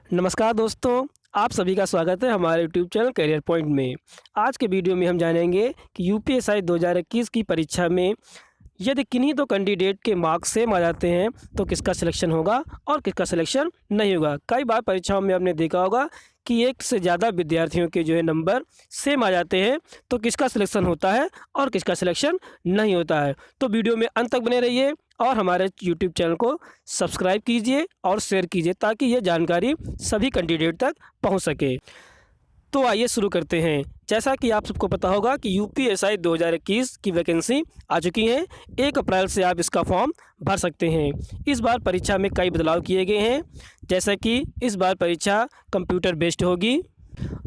नमस्कार दोस्तों, आप सभी का स्वागत है हमारे यूट्यूब चैनल करियर पॉइंट में। आज के वीडियो में हम जानेंगे कि यूपीएससी 2021 की परीक्षा में यदि किन्हीं दो कैंडिडेट के मार्क्स सेम आ जाते हैं तो किसका सिलेक्शन होगा और किसका सिलेक्शन नहीं होगा। कई बार परीक्षाओं में आपने देखा होगा कि एक से ज़्यादा विद्यार्थियों के जो है नंबर सेम आ जाते हैं तो किसका सिलेक्शन होता है और किसका सिलेक्शन नहीं होता है। तो वीडियो में अंत तक बने रहिए और हमारे यूट्यूब चैनल को सब्सक्राइब कीजिए और शेयर कीजिए ताकि ये जानकारी सभी कैंडिडेट तक पहुंच सके। तो आइए शुरू करते हैं। जैसा कि आप सबको पता होगा कि यूपीएससी 2021 की वैकेंसी आ चुकी है। 1 अप्रैल से आप इसका फॉर्म भर सकते हैं। इस बार परीक्षा में कई बदलाव किए गए हैं, जैसे कि इस बार परीक्षा कंप्यूटर बेस्ड होगी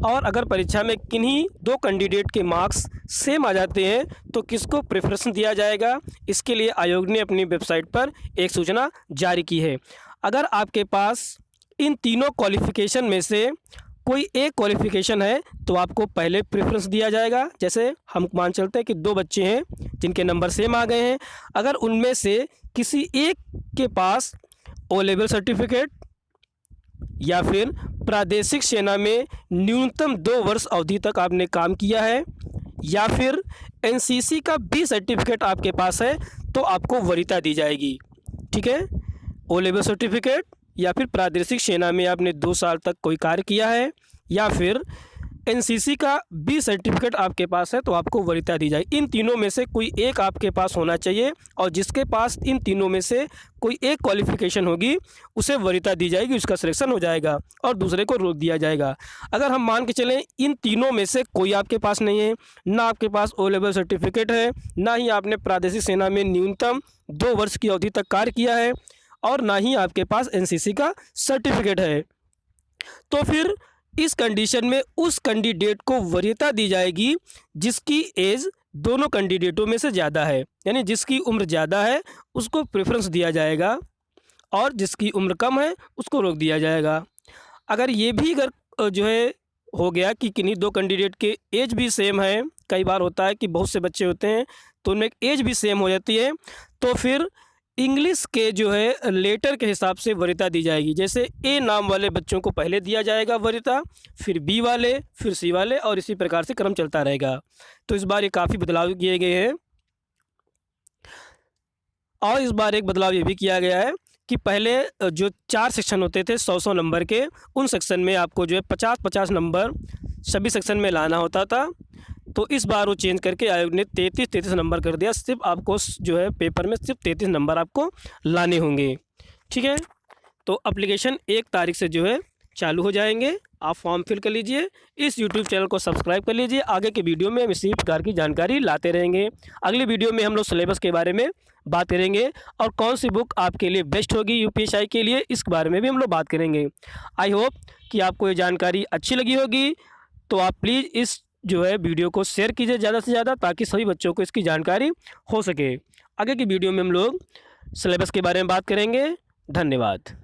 और अगर परीक्षा में किन्हीं दो कैंडिडेट के मार्क्स सेम आ जाते हैं तो किसको प्रेफरेंस दिया जाएगा, इसके लिए आयोग ने अपनी वेबसाइट पर एक सूचना जारी की है। अगर आपके पास इन तीनों क्वालिफ़िकेशन में से कोई एक क्वालिफ़िकेशन है तो आपको पहले प्रेफरेंस दिया जाएगा। जैसे हम मान चलते हैं कि 2 बच्चे हैं जिनके नंबर सेम आ गए हैं, अगर उनमें से किसी एक के पास ओ लेवल सर्टिफिकेट या फिर प्रादेशिक सेना में न्यूनतम 2 वर्ष अवधि तक आपने काम किया है या फिर एनसीसी का बी सर्टिफिकेट आपके पास है तो आपको वरीयता दी जाएगी। ठीक है, ओ लेवल सर्टिफिकेट या फिर प्रादेशिक सेना में आपने 2 साल तक कोई कार्य किया है या फिर एनसीसी का बी सर्टिफिकेट आपके पास है तो आपको वरीयता दी जाएगी। इन तीनों में से कोई एक आपके पास होना चाहिए और जिसके पास इन तीनों में से कोई एक क्वालिफ़िकेशन होगी उसे वरीयता दी जाएगी, उसका सिलेक्शन हो जाएगा और दूसरे को रोक दिया जाएगा। अगर हम मान के चलें इन तीनों में से कोई आपके पास नहीं है, ना आपके पास ओ लेवल सर्टिफिकेट है, ना ही आपने प्रादेशिक सेना में न्यूनतम 2 वर्ष की अवधि तक कार्य किया है और ना ही आपके पास एनसीसी का सर्टिफिकेट है, तो फिर इस कंडीशन में उस कैंडिडेट को वरीयता दी जाएगी जिसकी एज दोनों कैंडिडेटों में से ज़्यादा है। यानी जिसकी उम्र ज़्यादा है उसको प्रेफरेंस दिया जाएगा और जिसकी उम्र कम है उसको रोक दिया जाएगा। अगर ये भी जो है हो गया कि किन्हीं दो कैंडिडेट के एज भी सेम है, कई बार होता है कि बहुत से बच्चे होते हैं तो उनमें एज भी सेम हो जाती है, तो फिर इंग्लिश के जो है लेटर के हिसाब से वरीयता दी जाएगी। जैसे ए नाम वाले बच्चों को पहले दिया जाएगा वरीयता, फिर बी वाले, फिर सी वाले और इसी प्रकार से क्रम चलता रहेगा। तो इस बार ये काफ़ी बदलाव किए गए हैं और इस बार एक बदलाव ये भी किया गया है कि पहले जो 4 सेक्शन होते थे 100-100 नंबर के, उन सेक्शन में आपको जो है 50-50 नंबर सभी सेक्शन में लाना होता था, तो इस बार वो चेंज करके आयोग ने 33-33 नंबर कर दिया। सिर्फ आपको जो है पेपर में सिर्फ 33 नंबर आपको लाने होंगे। ठीक है, तो एप्लीकेशन 1 तारीख से जो है चालू हो जाएंगे। आप फॉर्म फिल कर लीजिए, इस यूट्यूब चैनल को सब्सक्राइब कर लीजिए। आगे के वीडियो में हम इसी प्रकार की जानकारी लाते रहेंगे। अगली वीडियो में हम लोग सिलेबस के बारे में बात करेंगे और कौन सी बुक आपके लिए बेस्ट होगी यूपीएससी के लिए, इस बारे में भी हम लोग बात करेंगे। आई होप कि आपको ये जानकारी अच्छी लगी होगी, तो आप प्लीज़ इस जो है वीडियो को शेयर कीजिए ज़्यादा से ज़्यादा ताकि सभी बच्चों को इसकी जानकारी हो सके। आगे की वीडियो में हम लोग सिलेबस के बारे में बात करेंगे। धन्यवाद।